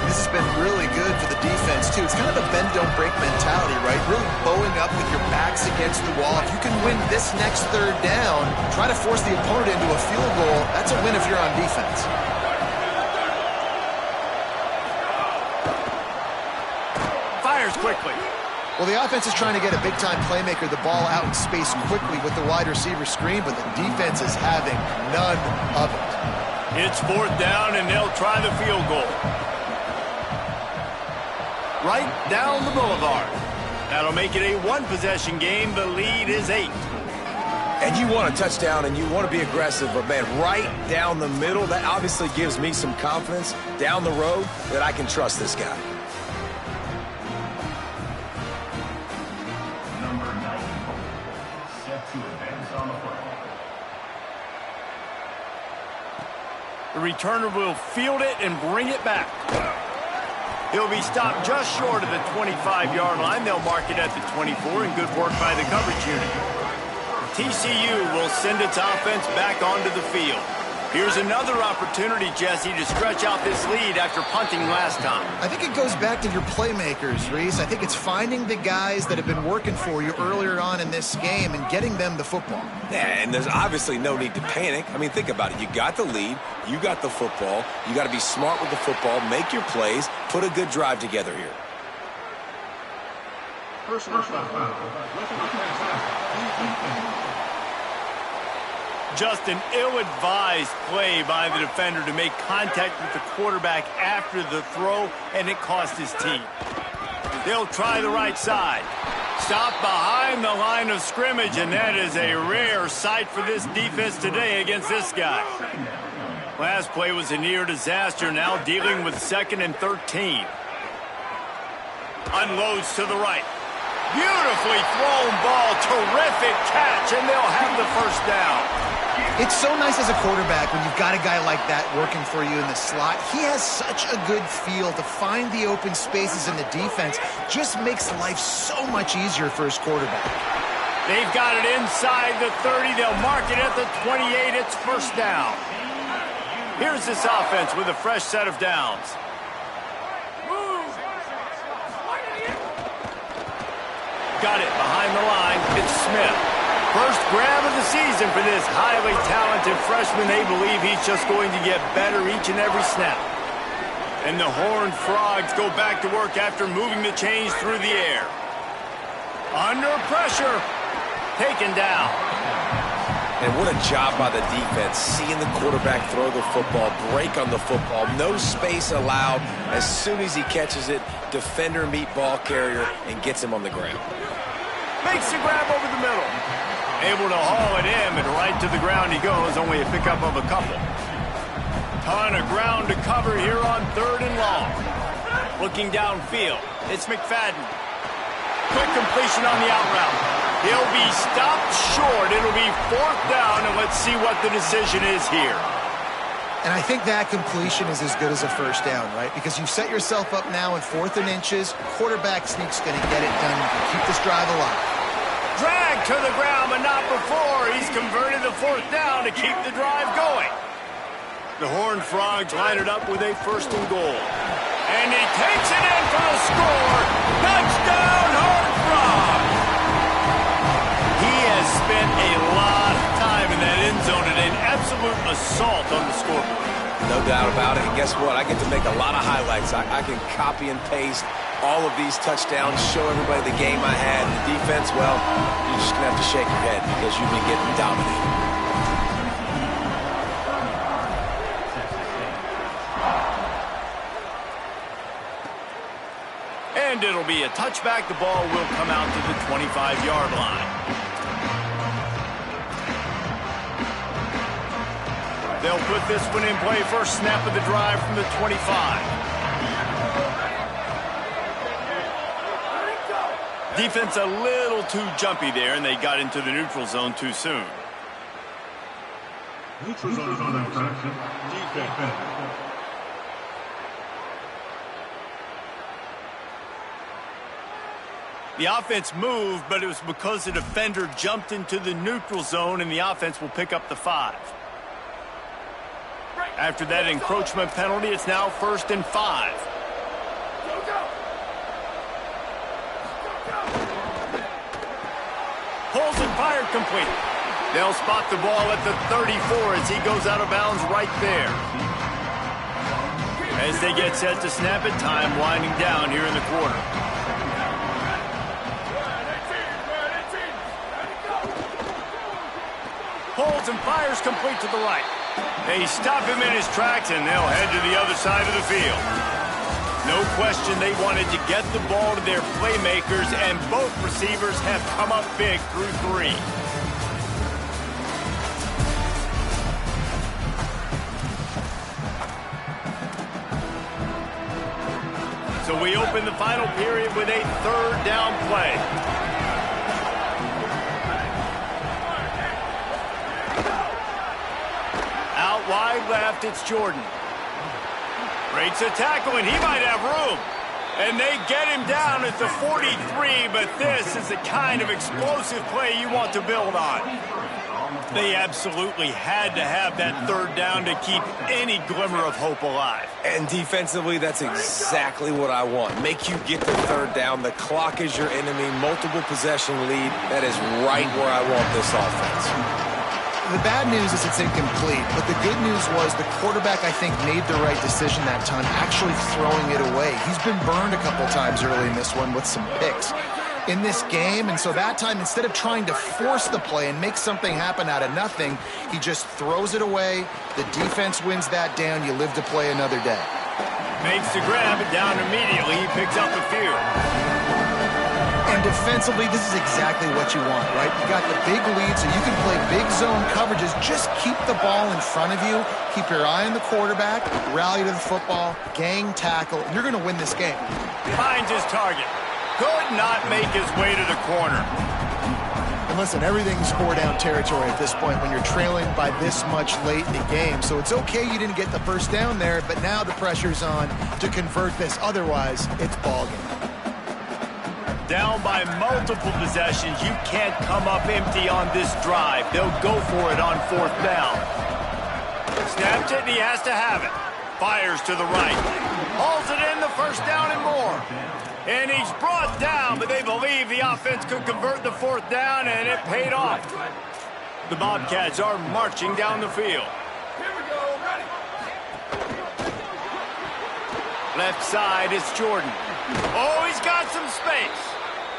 This has been really good for the defense, too. It's kind of a bend-don't-break mentality, right? Really bowing up with your backs against the wall. If you can win this next third down, try to force the opponent into a field goal. That's a win if you're on defense. Fires quickly. Well, the offense is trying to get a big-time playmaker the ball out in space quickly with the wide receiver screen, but the defense is having none of it. It's 4th down, and they'll try the field goal. Right down the boulevard. That'll make it a 1-possession game. The lead is 8. And you want a touchdown, and you want to be aggressive, but, man, right down the middle, that obviously gives me some confidence down the road that I can trust this guy. The The returner will field it and bring it back. He'll be stopped just short of the 25-yard line. They'll mark it at the 24, and good work by the coverage unit. TCU will send its offense back onto the field. Here's another opportunity, Jesse, to stretch out this lead after punting last time. I think it goes back to your playmakers, Reese. I think it's finding the guys that have been working for you earlier on in this game and getting them the football. Yeah, and there's obviously no need to panic. I mean, think about it. You got the lead. You got the football. You got to be smart with the football, make your plays, put a good drive together here. Personal foul. Just an ill-advised play by the defender to make contact with the quarterback after the throw, and it cost his team. They'll try the right side. Stop behind the line of scrimmage, and that is a rare sight for this defense today against this guy. Last play was a near disaster, now dealing with 2nd and 13. Unloads to the right. Beautifully thrown ball, terrific catch, and they'll have the first down. It's so nice as a quarterback when you've got a guy like that working for you in the slot. He has such a good feel to find the open spaces in the defense. Just makes life so much easier for his quarterback. They've got it inside the 30. They'll mark it at the 28. It's first down. Here's this offense with a fresh set of downs. Got it behind the line. It's Smith. First grab of the season for this highly talented freshman. They believe he's just going to get better each and every snap. And the Horned Frogs go back to work after moving the chains through the air. Under pressure. Taken down. And what a job by the defense, seeing the quarterback throw the football, break on the football, no space allowed. As soon as he catches it, defender meet ball carrier and gets him on the ground. Makes the grab over the middle. Able to haul it in, and right to the ground he goes, only a pickup of a couple. Ton of ground to cover here on 3rd and long. Looking downfield, it's McFadden. Quick completion on the out route. He'll be stopped short. It'll be 4th down, and let's see what the decision is here. And I think that completion is as good as a first down, right? Because you set yourself up now in 4th and inches. Quarterback sneak's going to get it done. You can keep this drive alive. Drag to the ground, but not before. He's converted the 4th down to keep the drive going. The Horned Frogs line it up with a 1st and goal. And he takes it in for the score. Touchdown, Horned Frogs! He has spent a lot of time in that end zone and an absolute assault on the scoreboard. No doubt about it. And guess what? I get to make a lot of highlights. I can copy and paste all of these touchdowns, show everybody the game I had. The defense, well, you're just going to have to shake your head because you've been getting dominated. And it'll be a touchback. The ball will come out to the 25-yard line. They'll put this one in play. First snap of the drive from the 25. Defense a little too jumpy there, and they got into the neutral zone too soon. Neutral zone is on that correction. Defense. The offense moved, but it was because the defender jumped into the neutral zone, and the offense will pick up the 5. After that encroachment penalty, it's now 1st and 5. Pulls and fired complete. They'll spot the ball at the 34 as he goes out of bounds right there. As they get set to snap it, time winding down here in the quarter. Pulls and fires complete to the right. They stop him in his tracks, and they'll head to the other side of the field. No question they wanted to get the ball to their playmakers, and both receivers have come up big through 3. So we open the final period with a 3rd down play. Out wide left, it's Jordan. Breaks a tackle, and he might have room. And they get him down at the 43, but this is the kind of explosive play you want to build on. They absolutely had to have that third down to keep any glimmer of hope alive. And defensively, that's exactly what I want. Make you get the third down. The clock is your enemy. Multiple possession lead. That is right where I want this offense. The bad news is it's incomplete, but the good news was the quarterback, I think, made the right decision that time, actually throwing it away. He's been burned a couple times early in this one with some picks in this game, and so that time, instead of trying to force the play and make something happen out of nothing, he just throws it away. The defense wins that down. You live to play another day. Makes the grab, and down immediately. He picks up a few. And defensively, this is exactly what you want, right? You got the big lead, so you can play big zone coverages. Just keep the ball in front of you. Keep your eye on the quarterback. Rally to the football. Gang tackle. And you're going to win this game. Finds his target. Could not make his way to the corner. And listen, everything's four-down territory at this point when you're trailing by this much late in the game. So it's okay you didn't get the first down there, but now the pressure's on to convert this. Otherwise, it's ball game. Down by multiple possessions, you can't come up empty on this drive. They'll go for it on fourth down. Snaps it, and he has to have it. Fires to the right. Hauls it in, the first down and more. And he's brought down, but they believe the offense could convert the fourth down, and it paid off. The Bobcats are marching down the field. Left side, it's Jordan. Oh, he's got some space.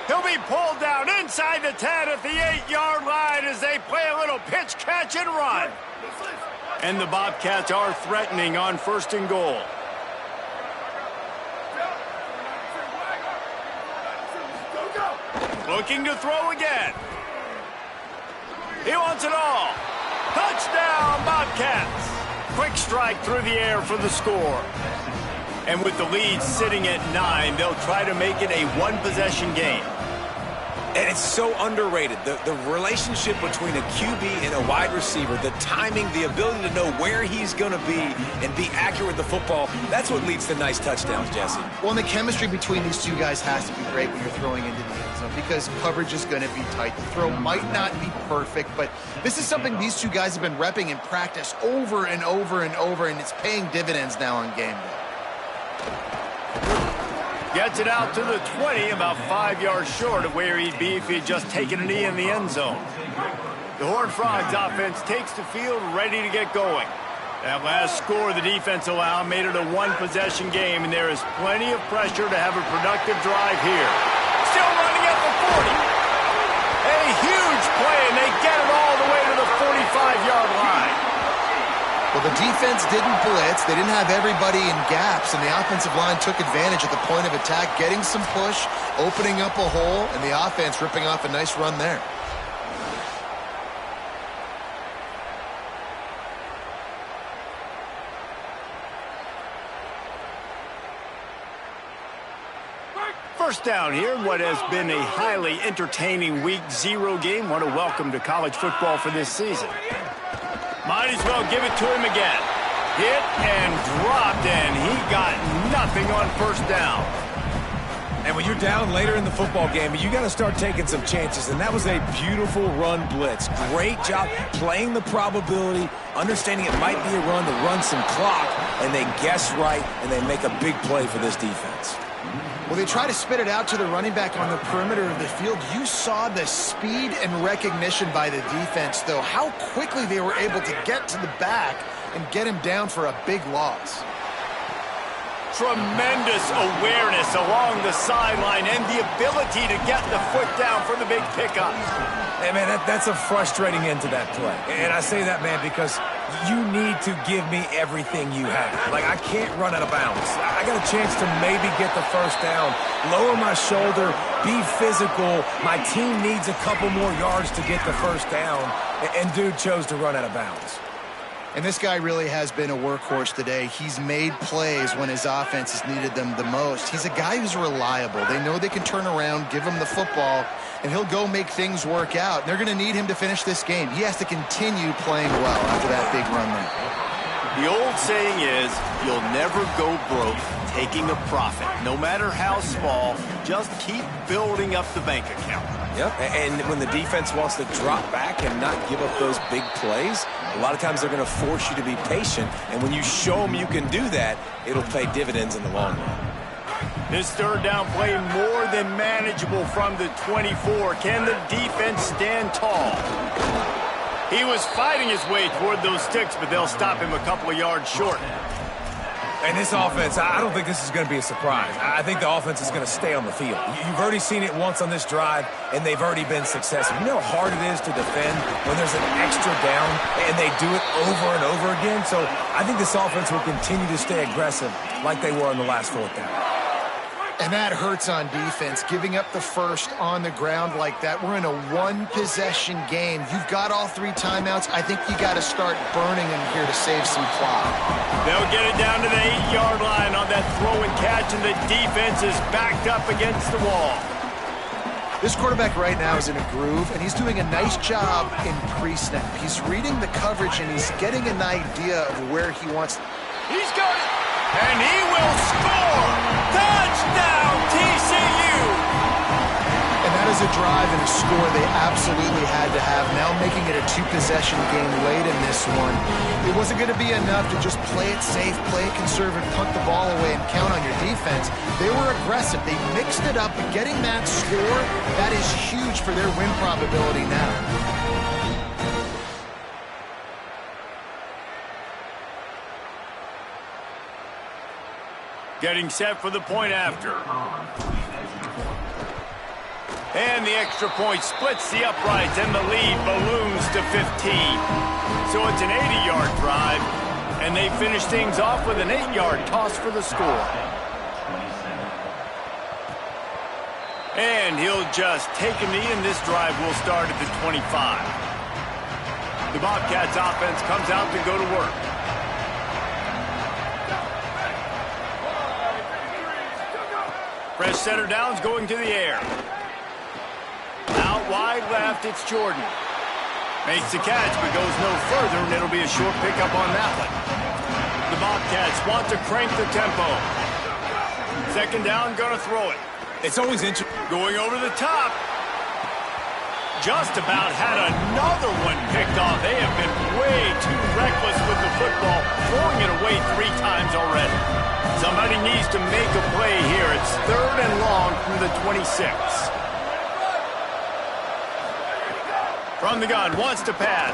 He'll be pulled down inside the 10 at the 8-yard line as they play a little pitch, catch, and run. And the Bobcats are threatening on first and goal. Looking to throw again. He wants it all. Touchdown, Bobcats. Quick strike through the air for the score. And with the lead sitting at 9, they'll try to make it a one-possession game. And it's so underrated. The relationship between a QB and a wide receiver, the timing, the ability to know where he's going to be and be accurate with the football, that's what leads to nice touchdowns, Jesse. Well, and the chemistry between these two guys has to be great when you're throwing into the end zone because coverage is going to be tight. The throw might not be perfect, but this is something these two guys have been repping in practice over and over and over, and it's paying dividends now on game day. Gets it out to the 20, about 5 yards short of where he'd be if he had just taken a knee in the end zone. The Horned Frogs offense takes the field ready to get going. That last score the defense allowed made it a one-possession game, and there is plenty of pressure to have a productive drive here. Still running at the 40. A huge play, and they get it all the way to the 45-yard line. Well, the defense didn't blitz. They didn't have everybody in gaps, and the offensive line took advantage at the point of attack, getting some push, opening up a hole, and the offense ripping off a nice run there. First down here in what has been a highly entertaining Week 0 game. What a welcome to college football for this season. Might as well give it to him again. Hit and dropped, and he got nothing on first down. And when you're down later in the football game, you got to start taking some chances, and that was a beautiful run blitz. Great job playing the probability, understanding it might be a run to run some clock, and they guess right, and they make a big play for this defense. Well, they try to spit it out to the running back on the perimeter of the field. You saw the speed and recognition by the defense, though, how quickly they were able to get to the back and get him down for a big loss. Tremendous awareness along the sideline and the ability to get the foot down for the big pickup. Hey, man, that's a frustrating end to that play. And I say that, man, because you need to give me everything you have. Like, I can't run out of bounds. I got a chance to maybe get the first down, lower my shoulder, be physical. My team needs a couple more yards to get the first down. And dude chose to run out of bounds. And this guy really has been a workhorse today. He's made plays when his offense has needed them the most. He's a guy who's reliable. They know they can turn around, give him the football, and he'll go make things work out. They're going to need him to finish this game. He has to continue playing well after that big run there. The old saying is, you'll never go broke taking a profit. No matter how small, just keep building up the bank account. Yep, and when the defense wants to drop back and not give up those big plays, a lot of times they're going to force you to be patient, and when you show them you can do that, it'll pay dividends in the long run. This third down play more than manageable from the 24. Can the defense stand tall? He was fighting his way toward those sticks, but they'll stop him a couple of yards short. And this offense, I don't think this is going to be a surprise. I think the offense is going to stay on the field. You've already seen it once on this drive, and they've already been successful. You know how hard it is to defend when there's an extra down, and they do it over and over again? So I think this offense will continue to stay aggressive like they were on the last fourth down. And that hurts on defense, giving up the first on the ground like that. We're in a one-possession game. You've got all 3 timeouts. I think you got to start burning them here to save some clock. They'll get it down to the 8-yard line on that throw and catch, and the defense is backed up against the wall. This quarterback right now is in a groove, and he's doing a nice job in pre-snap. He's reading the coverage, and he's getting an idea of where he wants. He's got it, and he will score! Touchdown, TCU! And that is a drive and a score they absolutely had to have. Now making it a 2-possession game late in this one. It wasn't going to be enough to just play it safe, play it conservative, punt the ball away, and count on your defense. They were aggressive. They mixed it up, and getting that score, that is huge for their win probability now. Getting set for the point after. And the extra point splits the uprights, and the lead balloons to 15. So it's an 80-yard drive, and they finish things off with an 8-yard toss for the score. And he'll just take a knee, and this drive will start at the 25. The Bobcats offense comes out to go to work. Fresh center downs going to the air. Out wide left, it's Jordan. Makes the catch, but goes no further, and it'll be a short pickup on that one. The Bobcats want to crank the tempo. Second down, gonna throw it. It's always interesting. Going over the top. Just about had another one picked off. They have been way too reckless with the football, throwing it away 3 times already. Somebody needs to make a play here. It's 3rd and long from the 26. From the gun, wants to pass.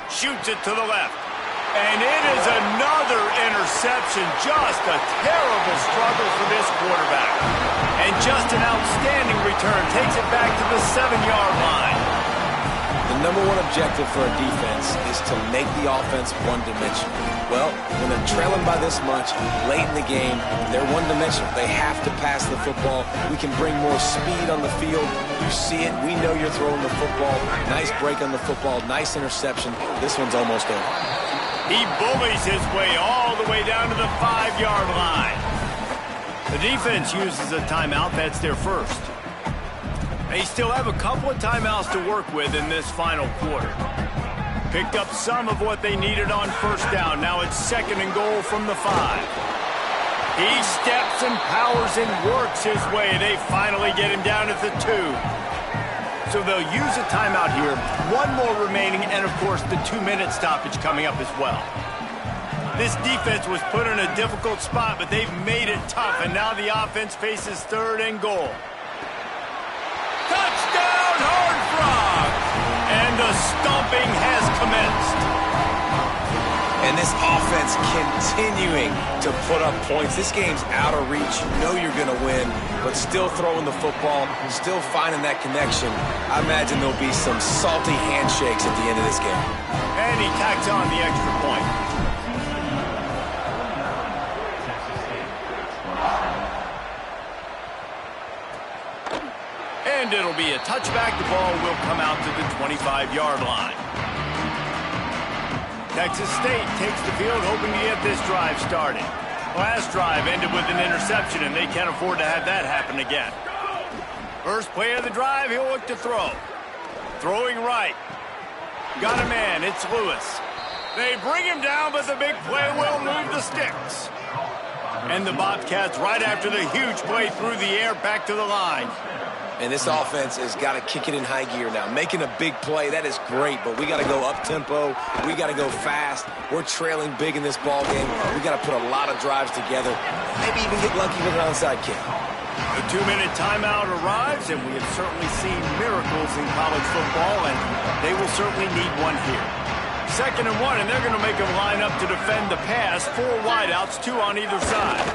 Shoots it to the left. And it is another interception. Just a terrible struggle for this quarterback. And just an outstanding return. Takes it back to the 7-yard line. The number 1 objective for a defense is to make the offense one-dimensional. Well, when they're trailing by this much, late in the game, they're one-dimensional. They have to pass the football. We can bring more speed on the field. You see it. We know you're throwing the football. Nice break on the football. Nice interception. This one's almost over. He bullies his way all the way down to the 5-yard line. The defense uses a timeout. That's their first. They still have a couple of timeouts to work with in this final quarter. Picked up some of what they needed on first down. Now it's 2nd and goal from the 5. He steps and powers and works his way. They finally get him down at the 2. So they'll use a timeout here. 1 more remaining, and of course the 2-minute stoppage coming up as well. This defense was put in a difficult spot, but they've made it tough, and now the offense faces 3rd and goal. Touchdown, Horned Frogs! And the stomping has commenced. And this offense continuing to put up points. This game's out of reach. You know you're going to win, but still throwing the football, still finding that connection. I imagine there'll be some salty handshakes at the end of this game. And he tacks on the extra point. And it'll be a touchback. The ball will come out to the 25-yard line. Texas State takes the field, hoping to get this drive started. Last drive ended with an interception, and they can't afford to have that happen again. First play of the drive, he'll look to throw. Throwing right. Got a man, it's Lewis. They bring him down, but the big play will move the sticks. And the Bobcats right after the huge play through the air back to the line. And this offense has got to kick it in high gear now. Making a big play, that is great, but we got to go up-tempo. We got to go fast. We're trailing big in this ball game. We got to put a lot of drives together. Maybe even get lucky with an onside kick. The 2-minute timeout arrives, and we have certainly seen miracles in college football, and they will certainly need one here. 2nd and 1, and they're going to make them line up to defend the pass. 4 wideouts, 2 on either side.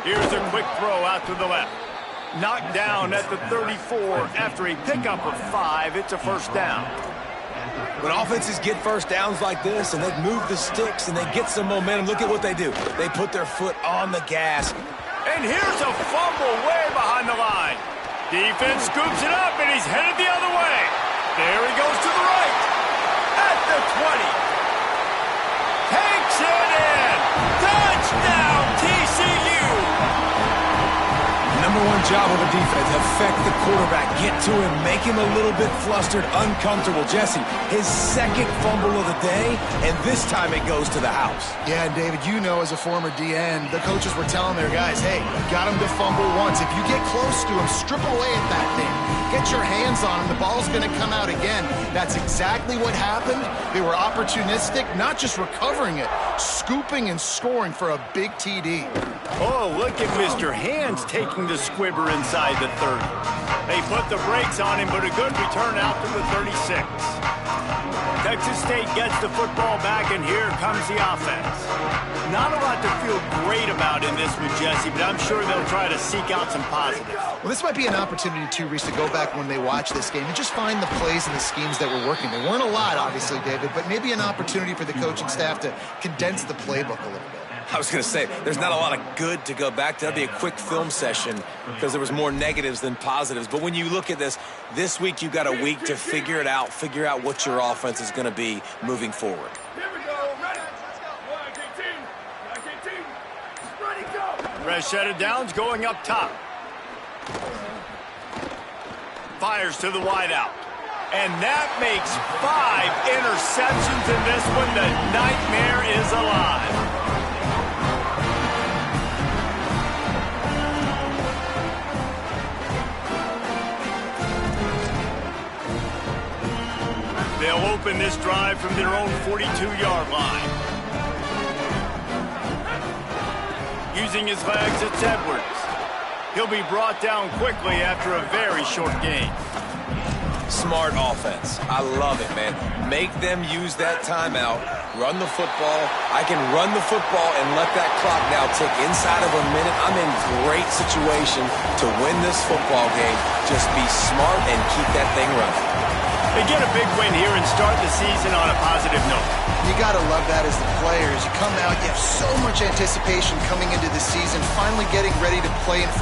Here's a quick throw out to the left. Knocked down at the 34 after a pickup of 5. It's a first down. When offenses get first downs like this and they move the sticks and they get some momentum, look at what they do. They put their foot on the gas. And here's a fumble way behind the line. Defense scoops it up, and he's headed the other way. There he goes to the right. At the 20. Takes it in. Touchdown, TCU. Number one job of a defense, affect the quarterback, get to him, make him a little bit flustered, uncomfortable. Jesse, his 2nd fumble of the day, and this time it goes to the house. Yeah, and David, you know as a former DN, the coaches were telling their guys, hey, you got him to fumble once. If you get close to him, strip away at that thing. Get your hands on him. The ball's going to come out again. That's exactly what happened. They were opportunistic, not just recovering it, scooping and scoring for a big TD. Oh, look at Mr. Hands taking the squibber inside the 30. They put the brakes on him, but a good return out to the 36. Texas State gets the football back, and here comes the offense. Not a lot to feel great about in this one, Jesse, but I'm sure they'll try to seek out some positives. Well, this might be an opportunity, too, Reese, to go back when they watch this game and just find the plays and the schemes that were working. There weren't a lot, obviously, David, but maybe an opportunity for the coaching staff to condense the playbook a little bit. I was going to say, there's not a lot of good to go back to. That'd be a quick film session because there was more negatives than positives. But when you look at this week you've got a week to figure it out, figure out what your offense is going to be moving forward. Here we go. Ready? Let's go. Ready, go. Fresh set of downs going up top. Fires to the wideout. And that makes 5 interceptions in this one. The nightmare is alive. They'll open this drive from their own 42-yard line. Using his legs, it's Edwards. He'll be brought down quickly after a very short gain. Smart offense. I love it, man. Make them use that timeout. Run the football. I can run the football and let that clock now tick inside of a minute. I'm in great situation to win this football game. Just be smart and keep that thing running. They get a big win here and start the season on a positive note. You got to love that as the players. You come out, you have so much anticipation coming into the season, finally getting ready to play in front